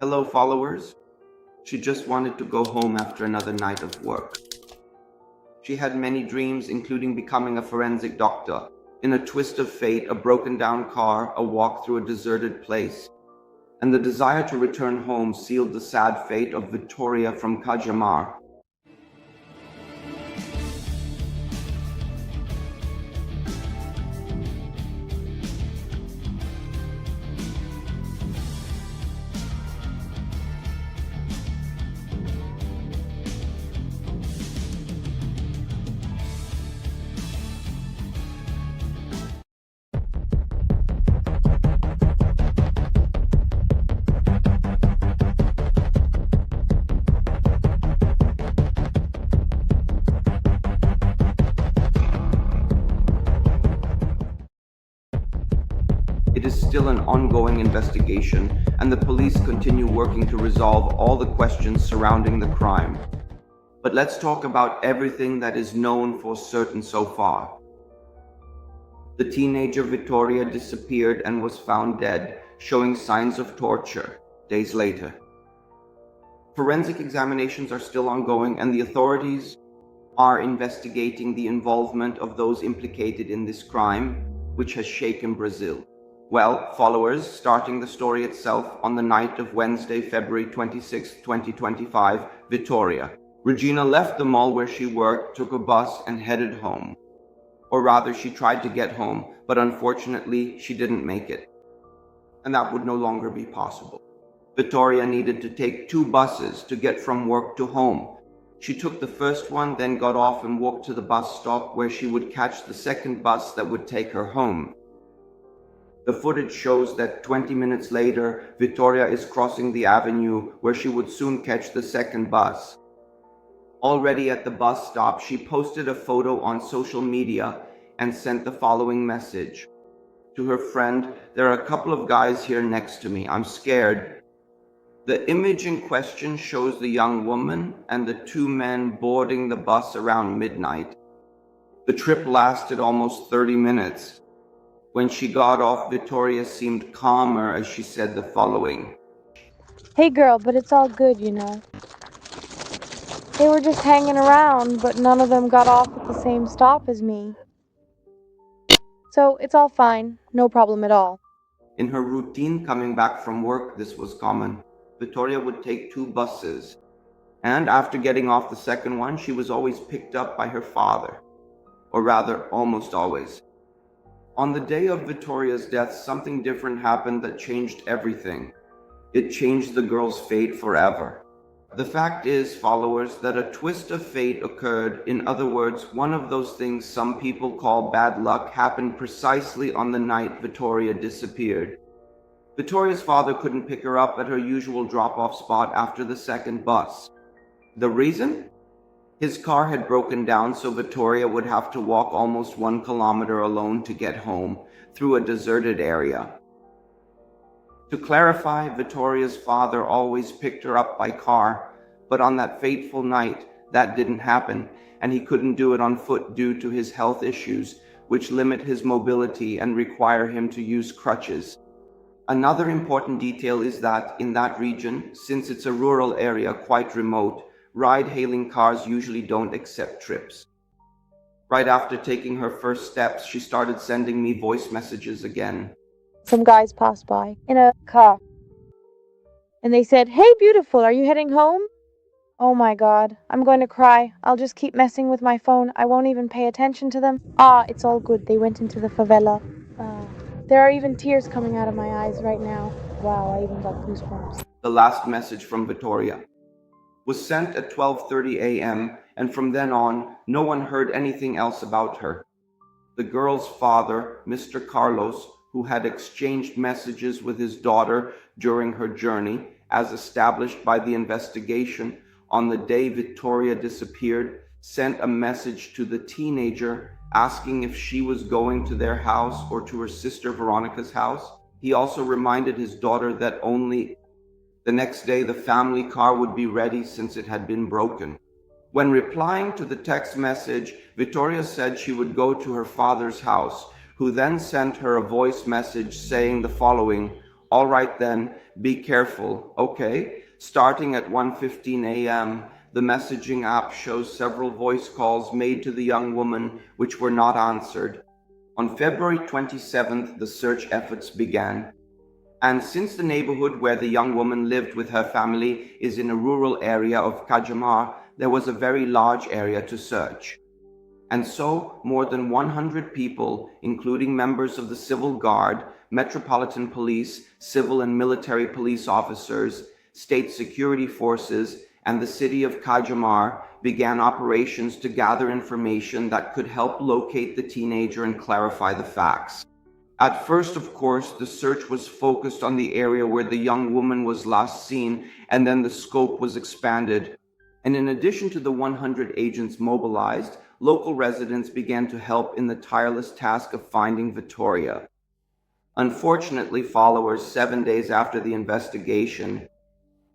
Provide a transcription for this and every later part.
Hello, followers. She just wanted to go home after another night of work. She had many dreams, including becoming a forensic doctor. In a twist of fate, a broken down car, a walk through a deserted place, and the desire to return home sealed the sad fate of Victoria from Cajamar. It is still an ongoing investigation, and the police continue working to resolve all the questions surrounding the crime. But let's talk about everything that is known for certain so far. The teenager Vitória disappeared and was found dead, showing signs of torture days later. Forensic examinations are still ongoing, and the authorities are investigating the involvement of those implicated in this crime, which has shaken Brazil. Well, followers, starting the story itself on the night of Wednesday, February 26, 2025, Vitória. Regina left the mall where she worked, took a bus, and headed home. Or rather, she tried to get home, but unfortunately, she didn't make it. And that would no longer be possible. Vitória needed to take 2 buses to get from work to home. She took the first one, then got off and walked to the bus stop where she would catch the second bus that would take her home. The footage shows that 20 minutes later, Vitória is crossing the avenue where she would soon catch the second bus. Already at the bus stop, she posted a photo on social media and sent the following message. To her friend, "There are a couple of guys here next to me. I'm scared." The image in question shows the young woman and the 2 men boarding the bus around midnight. The trip lasted almost 30 minutes. When she got off, Vitória seemed calmer as she said the following. "Hey girl, but it's all good, you know. They were just hanging around, but none of them got off at the same stop as me. So it's all fine, no problem at all." In her routine coming back from work, this was common. Vitória would take 2 buses, and after getting off the second one, she was always picked up by her father. Or rather, almost always. On the day of Vitória's death, something different happened that changed everything. It changed the girl's fate forever. The fact is, followers, that a twist of fate occurred. In other words, one of those things some people call bad luck happened precisely on the night Vitória disappeared. Vitória's father couldn't pick her up at her usual drop-off spot after the second bus. The reason? His car had broken down, so Vitória would have to walk almost 1 kilometer alone to get home, through a deserted area. To clarify, Vitória's father always picked her up by car, but on that fateful night, that didn't happen, and he couldn't do it on foot due to his health issues, which limit his mobility and require him to use crutches. Another important detail is that, in that region, since it's a rural area quite remote, ride-hailing cars usually don't accept trips. Right after taking her first steps, she started sending me voice messages again. Some guys passed by in a car, and they said, "Hey beautiful, are you heading home?" Oh my god, I'm going to cry. I'll just keep messing with my phone. I won't even pay attention to them. It's all good. They went into the favela. There are even tears coming out of my eyes right now. Wow, I even got goosebumps. The last message from Vitória was sent at 12:30 a.m., and from then on, no one heard anything else about her. The girl's father, Mr. Carlos, who had exchanged messages with his daughter during her journey, as established by the investigation on the day Vitória disappeared, sent a message to the teenager asking if she was going to their house or to her sister Veronica's house. He also reminded his daughter that only the next day the family car would be ready since it had been broken. When replying to the text message, Vitória said she would go to her father's house, who then sent her a voice message saying the following, All right then, be careful, okay? Starting at 1:15 a.m., the messaging app shows several voice calls made to the young woman which were not answered. On February 27th, the search efforts began. And since the neighborhood where the young woman lived with her family is in a rural area of Cajamar, there was a very large area to search. And so, more than 100 people, including members of the Civil Guard, Metropolitan Police, civil and military police officers, state security forces, and the city of Cajamar, began operations to gather information that could help locate the teenager and clarify the facts. At first, of course, the search was focused on the area where the young woman was last seen, and then the scope was expanded. And in addition to the 100 agents mobilized, local residents began to help in the tireless task of finding Vitória. Unfortunately, followers, 7 days after the investigation,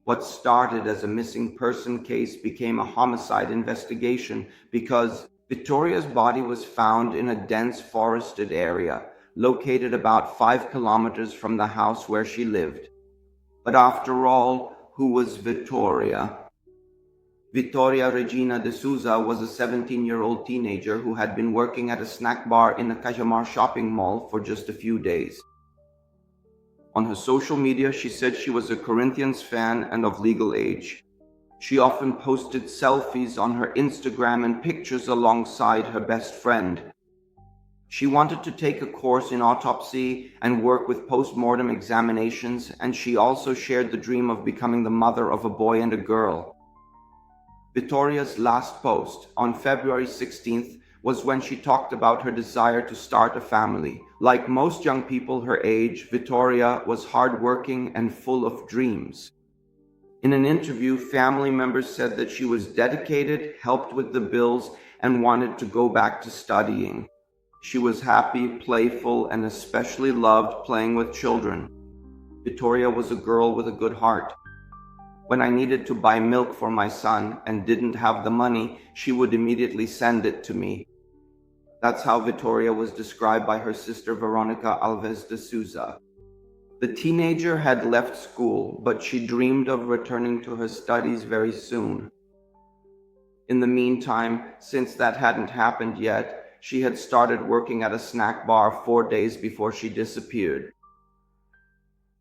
what started as a missing person case became a homicide investigation because Vitória's body was found in a dense forested area, located about 5 kilometers from the house where she lived. But after all, who was Vitória? Vitória Regina de Souza was a 17-year-old teenager who had been working at a snack bar in the Cajamar shopping mall for just a few days. On her social media, she said she was a Corinthians fan and of legal age. She often posted selfies on her Instagram and pictures alongside her best friend. She wanted to take a course in autopsy and work with post-mortem examinations, and she also shared the dream of becoming the mother of a boy and a girl. Vitória's last post, on February 16th, was when she talked about her desire to start a family. Like most young people her age, Vitória was hardworking and full of dreams. In an interview, family members said that she was dedicated, helped with the bills, and wanted to go back to studying. She was happy, playful, and especially loved playing with children. Vitória was a girl with a good heart. When I needed to buy milk for my son and didn't have the money, she would immediately send it to me. That's how Vitória was described by her sister Veronica Alves de Souza. The teenager had left school, but she dreamed of returning to her studies very soon. In the meantime, since that hadn't happened yet, she had started working at a snack bar 4 days before she disappeared.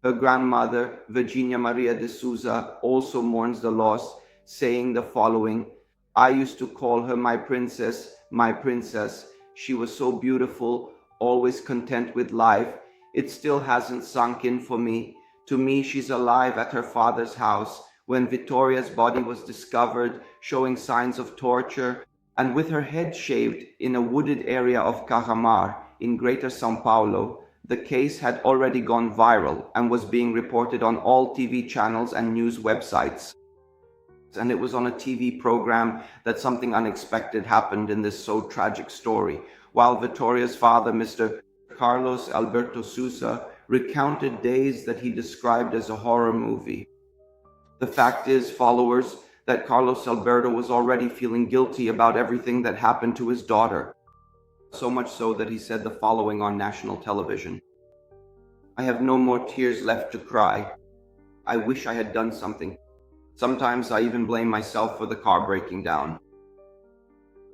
Her grandmother, Virginia Maria de Souza, also mourns the loss, saying the following: "I used to call her my princess, my princess. She was so beautiful, always content with life. It still hasn't sunk in for me. To me, she's alive at her father's house. When Vitória's body was discovered, showing signs of torture, and with her head shaved in a wooded area of Cajamar in Greater São Paulo, the case had already gone viral and was being reported on all TV channels and news websites. And it was on a TV program that something unexpected happened in this so tragic story, while Vitória's father, Mr. Carlos Alberto Sousa, recounted days that he described as a horror movie. The fact is, followers, that Carlos Alberto was already feeling guilty about everything that happened to his daughter. So much so that he said the following on national television: "I have no more tears left to cry. I wish I had done something. Sometimes I even blame myself for the car breaking down."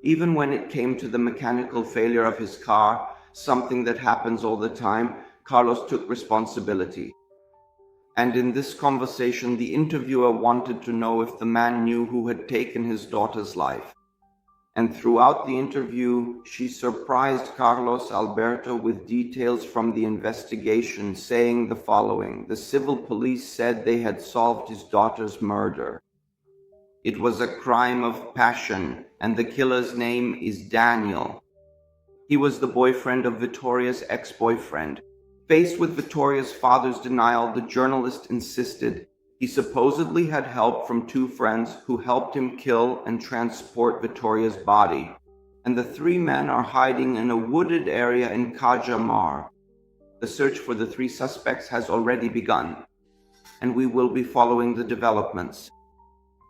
Even when it came to the mechanical failure of his car, something that happens all the time, Carlos took responsibility. And in this conversation, the interviewer wanted to know if the man knew who had taken his daughter's life. And throughout the interview, she surprised Carlos Alberto with details from the investigation, saying the following: "The civil police said they had solved his daughter's murder. It was a crime of passion, and the killer's name is Daniel. He was the boyfriend of Vitória's ex-boyfriend." Faced with Vitória's father's denial, the journalist insisted he supposedly had help from 2 friends who helped him kill and transport Vitória's body, and the 3 men are hiding in a wooded area in Cajamar. The search for the 3 suspects has already begun, and we will be following the developments.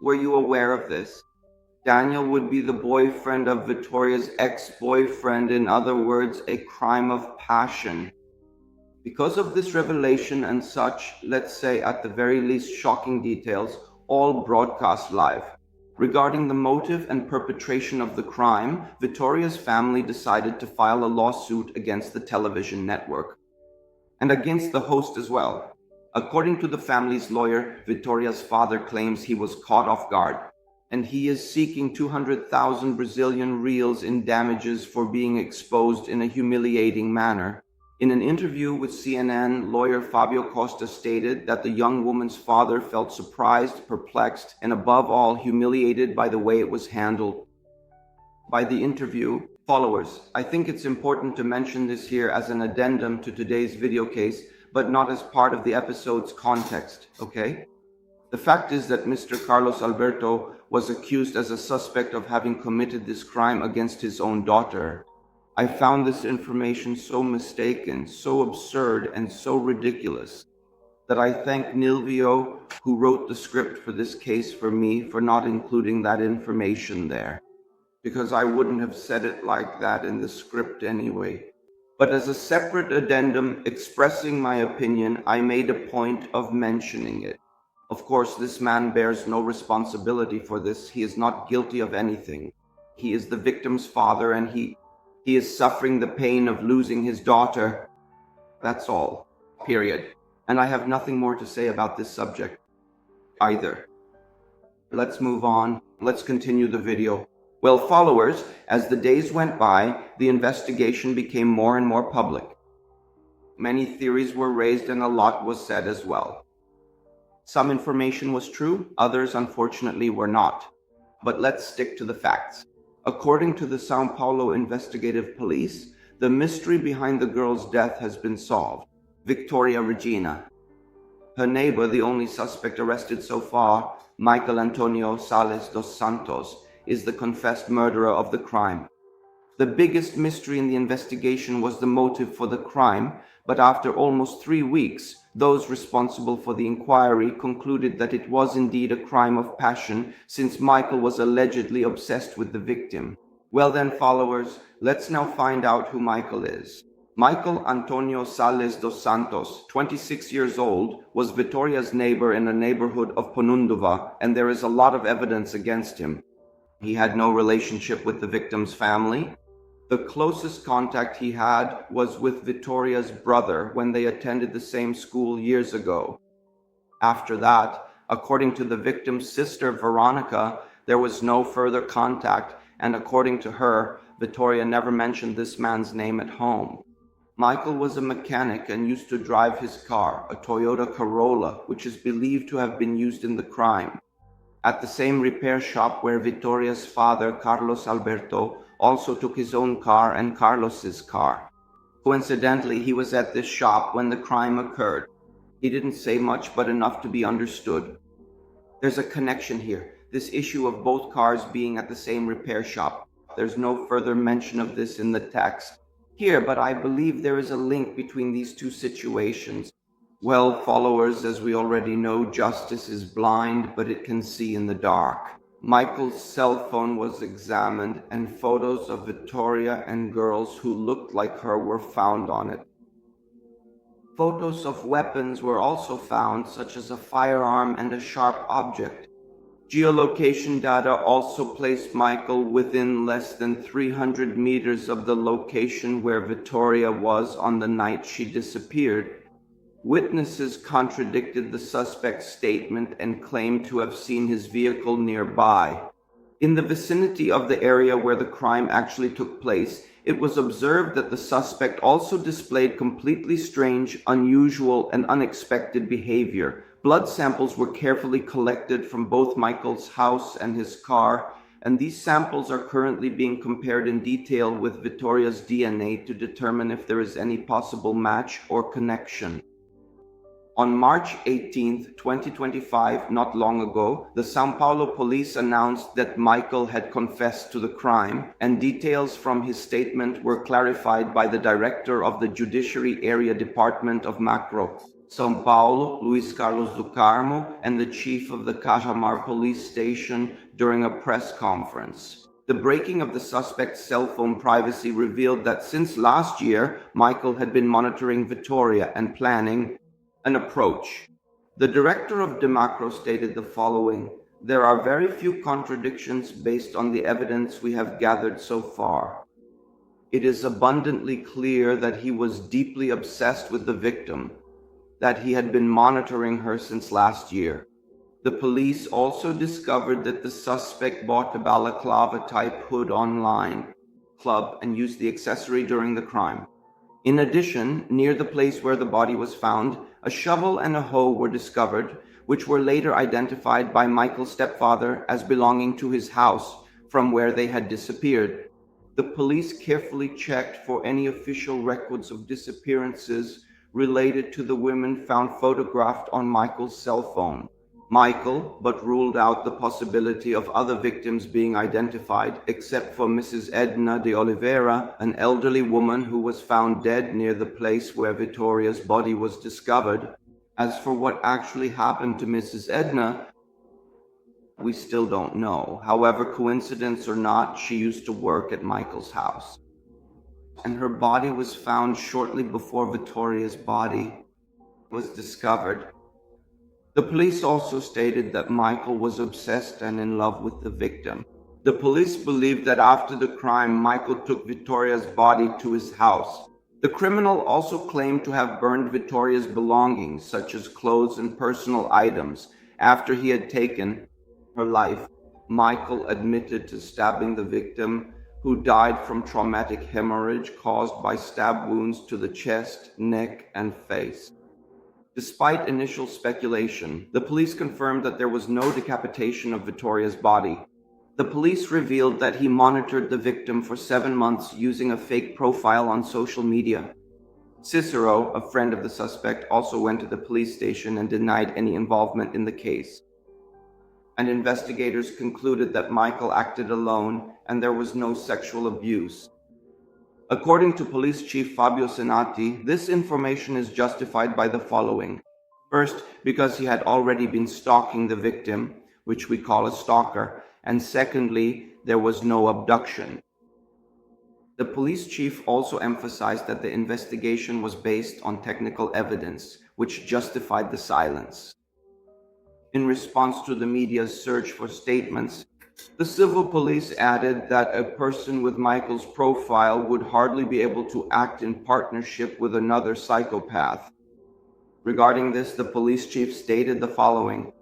Were you aware of this? Daniel would be the boyfriend of Vitória's ex-boyfriend, in other words, a crime of passion. Because of this revelation and such, let's say at the very least shocking details, all broadcast live. Regarding the motive and perpetration of the crime, Vitoria's family decided to file a lawsuit against the television network and against the host as well. According to the family's lawyer, Vitoria's father claims he was caught off guard, and he is seeking 200,000 Brazilian reals in damages for being exposed in a humiliating manner. In an interview with CNN, lawyer Fabio Costa stated that the young woman's father felt surprised, perplexed, and above all humiliated by the way it was handled. By the interview, followers, I think it's important to mention this here as an addendum to today's video case, but not as part of the episode's context, okay? The fact is that Mr. Carlos Alberto was accused as a suspect of having committed this crime against his own daughter. I found this information so mistaken, so absurd, and so ridiculous that I thank Nilvio, who wrote the script for this case for me, for not including that information there, because I wouldn't have said it like that in the script anyway. But as a separate addendum expressing my opinion, I made a point of mentioning it. Of course, this man bears no responsibility for this. He is not guilty of anything. He is the victim's father, and he is suffering the pain of losing his daughter. That's all. Period. And I have nothing more to say about this subject either. Let's move on. Let's continue the video. Well, followers, as the days went by, the investigation became more and more public. Many theories were raised and a lot was said as well. Some information was true, others unfortunately were not. But let's stick to the facts. According to the São Paulo investigative police, the mystery behind the girl's death has been solved. Victoria Regina. Her neighbor, the only suspect arrested so far, Michael Antonio Sales dos Santos, is the confessed murderer of the crime. The biggest mystery in the investigation was the motive for the crime, but after almost 3 weeks, those responsible for the inquiry concluded that it was indeed a crime of passion, since Michael was allegedly obsessed with the victim. Well then, followers, let's now find out who Michael is. Michael Antonio Sales dos Santos, 26 years old, was Vitoria's neighbor in a neighborhood of Ponunduva, and there is a lot of evidence against him. He had no relationship with the victim's family. The closest contact he had was with Vitoria's brother when they attended the same school years ago. After that, according to the victim's sister Veronica, there was no further contact, and according to her, Vitória never mentioned this man's name at home. Michael was a mechanic and used to drive his car, a Toyota Corolla, which is believed to have been used in the crime, at the same repair shop where Vitoria's father, Carlos Alberto, also took his own car and Carlos's car. Coincidentally, he was at this shop when the crime occurred. He didn't say much, but enough to be understood. There's a connection here, this issue of both cars being at the same repair shop. There's no further mention of this in the text here, but I believe there is a link between these two situations. Well, followers, as we already know, justice is blind, but it can see in the dark. Michael's cell phone was examined, and photos of Vitória and girls who looked like her were found on it. Photos of weapons were also found, such as a firearm and a sharp object. Geolocation data also placed Michael within less than 300 meters of the location where Vitória was on the night she disappeared. Witnesses contradicted the suspect's statement and claimed to have seen his vehicle nearby. In the vicinity of the area where the crime actually took place, it was observed that the suspect also displayed completely strange, unusual, and unexpected behavior. Blood samples were carefully collected from both Michael's house and his car, and these samples are currently being compared in detail with Vitória's DNA to determine if there is any possible match or connection. On March 18, 2025, not long ago, the São Paulo police announced that Michael had confessed to the crime, and details from his statement were clarified by the director of the Judiciary Area Department of Macro, São Paulo, Luis Carlos do Carmo, and the chief of the Cajamar police station during a press conference. The The breaking of the suspect's cell phone privacy revealed that since last year, Michael had been monitoring Vitória and planning an approach. The director of DeMacro stated the following: "There are very few contradictions based on the evidence we have gathered so far. It is abundantly clear that he was deeply obsessed with the victim, that he had been monitoring her since last year. The police also discovered that the suspect bought a balaclava-type hood online club and used the accessory during the crime. In addition, near the place where the body was found, a shovel and a hoe were discovered, which were later identified by Michael's stepfather as belonging to his house from where they had disappeared. The police carefully checked for any official records of disappearances related to the women found photographed on Michael's cell phone. Michael, but ruled out the possibility of other victims being identified, except for Mrs. Edna de Oliveira, an elderly woman who was found dead near the place where Vitoria's body was discovered. As for what actually happened to Mrs. Edna, we still don't know. However, coincidence or not, she used to work at Michael's house. And her body was found shortly before Vitoria's body was discovered. The police also stated that Michael was obsessed and in love with the victim. The police believed that after the crime, Michael took Vitoria's body to his house. The criminal also claimed to have burned Vitoria's belongings, such as clothes and personal items, after he had taken her life. Michael admitted to stabbing the victim, who died from traumatic hemorrhage caused by stab wounds to the chest, neck, and face. Despite initial speculation, the police confirmed that there was no decapitation of Vitoria's body. The police revealed that he monitored the victim for 7 months using a fake profile on social media. Cicero, a friend of the suspect, also went to the police station and denied any involvement in the case. And investigators concluded that Michael acted alone and there was no sexual abuse. According to Police Chief Fabio Senati, this information is justified by the following. First, because he had already been stalking the victim, which we call a stalker, and secondly, there was no abduction. The police chief also emphasized that the investigation was based on technical evidence, which justified the silence. In response to the media's search for statements, the civil police added that a person with Michael's profile would hardly be able to act in partnership with another psychopath. Regarding this, the police chief stated the following: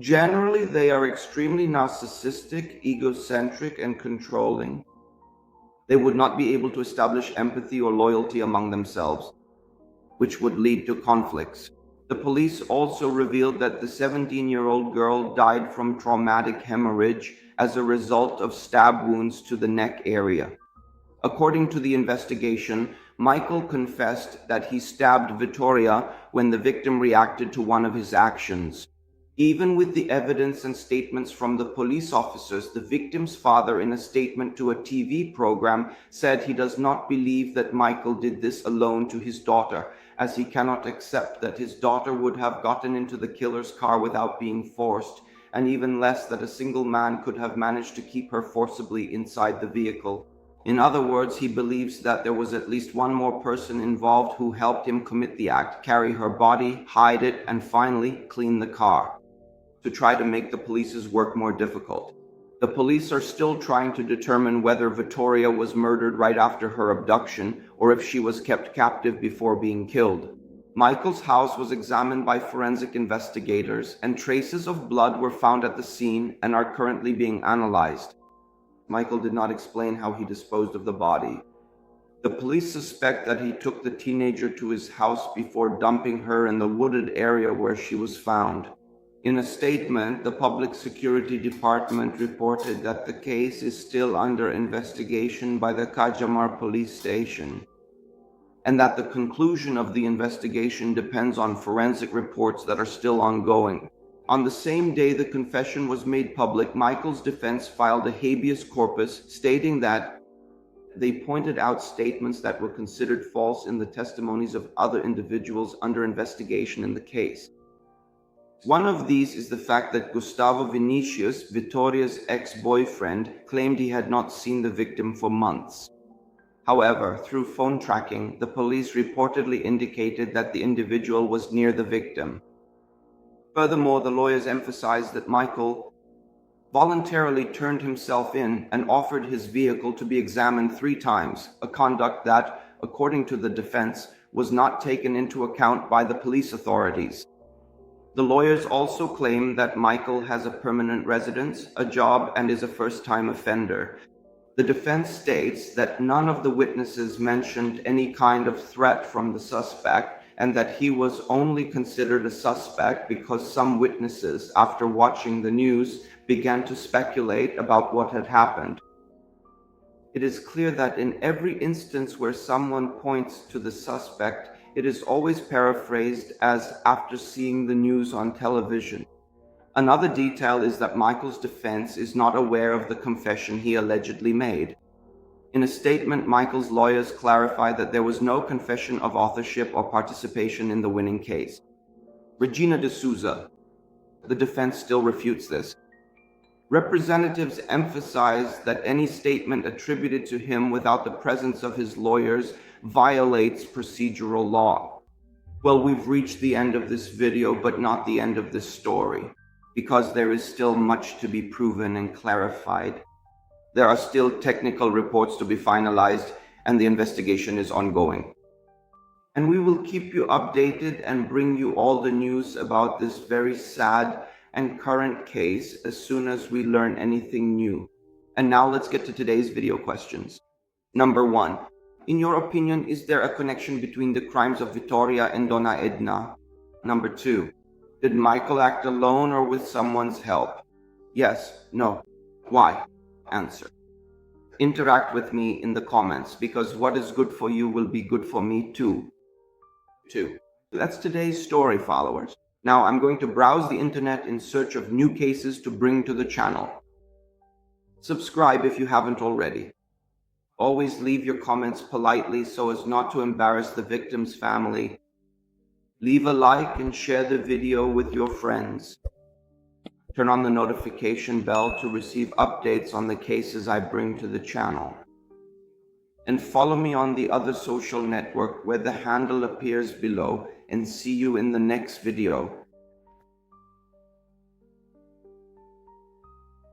"Generally, they are extremely narcissistic, egocentric, and controlling. They would not be able to establish empathy or loyalty among themselves, which would lead to conflicts." The police also revealed that the 17-year-old girl died from traumatic hemorrhage as a result of stab wounds to the neck area. According to the investigation, Michael confessed that he stabbed Vitória when the victim reacted to one of his actions. Even with the evidence and statements from the police officers, the victim's father, in a statement to a TV program, said he does not believe that Michael did this alone to his daughter, as he cannot accept that his daughter would have gotten into the killer's car without being forced, and even less that a single man could have managed to keep her forcibly inside the vehicle. In other words, he believes that there was at least one more person involved who helped him commit the act, carry her body, hide it, and finally clean the car, to try to make the police's work more difficult. The police are still trying to determine whether Vitória was murdered right after her abduction or if she was kept captive before being killed. Michael's house was examined by forensic investigators, and traces of blood were found at the scene and are currently being analyzed. Michael did not explain how he disposed of the body. The police suspect that he took the teenager to his house before dumping her in the wooded area where she was found. In a statement, the Public Security Department reported that the case is still under investigation by the Cajamar police station, and that the conclusion of the investigation depends on forensic reports that are still ongoing. On the same day the confession was made public, Michael's defense filed a habeas corpus stating that they pointed out statements that were considered false in the testimonies of other individuals under investigation in the case. One of these is the fact that Gustavo Vinicius, Vitoria's ex-boyfriend, claimed he had not seen the victim for months. However, through phone tracking, the police reportedly indicated that the individual was near the victim. Furthermore, the lawyers emphasized that Michael voluntarily turned himself in and offered his vehicle to be examined 3 times, a conduct that, according to the defense, was not taken into account by the police authorities. The lawyers also claim that Michael has a permanent residence, a job, and is a first-time offender. The defense states that none of the witnesses mentioned any kind of threat from the suspect and that he was only considered a suspect because some witnesses, after watching the news, began to speculate about what had happened. It is clear that in every instance where someone points to the suspect, it is always paraphrased as after seeing the news on television. Another detail is that Michael's defense is not aware of the confession he allegedly made. In a statement, Michael's lawyers clarified that there was no confession of authorship or participation in the winning case. Regina de Souza. The defense still refutes this. Representatives emphasize that any statement attributed to him without the presence of his lawyers violates procedural law. Well, we've reached the end of this video, but not the end of this story, because there is still much to be proven and clarified. There are still technical reports to be finalized, and the investigation is ongoing. And we will keep you updated and bring you all the news about this very sad and current case as soon as we learn anything new. And now let's get to today's video questions. Number 1. In your opinion, is there a connection between the crimes of Vitória and Dona Edna? Number 2. Did Michael act alone or with someone's help? Yes, no. Why? Answer. Interact with me in the comments, because what is good for you will be good for me too. 2. That's today's story, followers. Now I'm going to browse the internet in search of new cases to bring to the channel. Subscribe if you haven't already. Always leave your comments politely so as not to embarrass the victim's family. Leave a like and share the video with your friends. Turn on the notification bell to receive updates on the cases I bring to the channel. And follow me on the other social network where the handle appears below, and see you in the next video.